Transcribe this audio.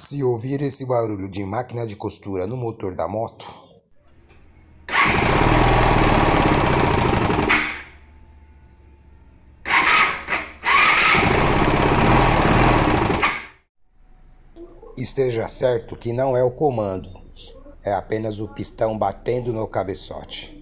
Se ouvir esse barulho de máquina de costura no motor da moto, esteja certo que não é o comando, é apenas o pistão batendo no cabeçote.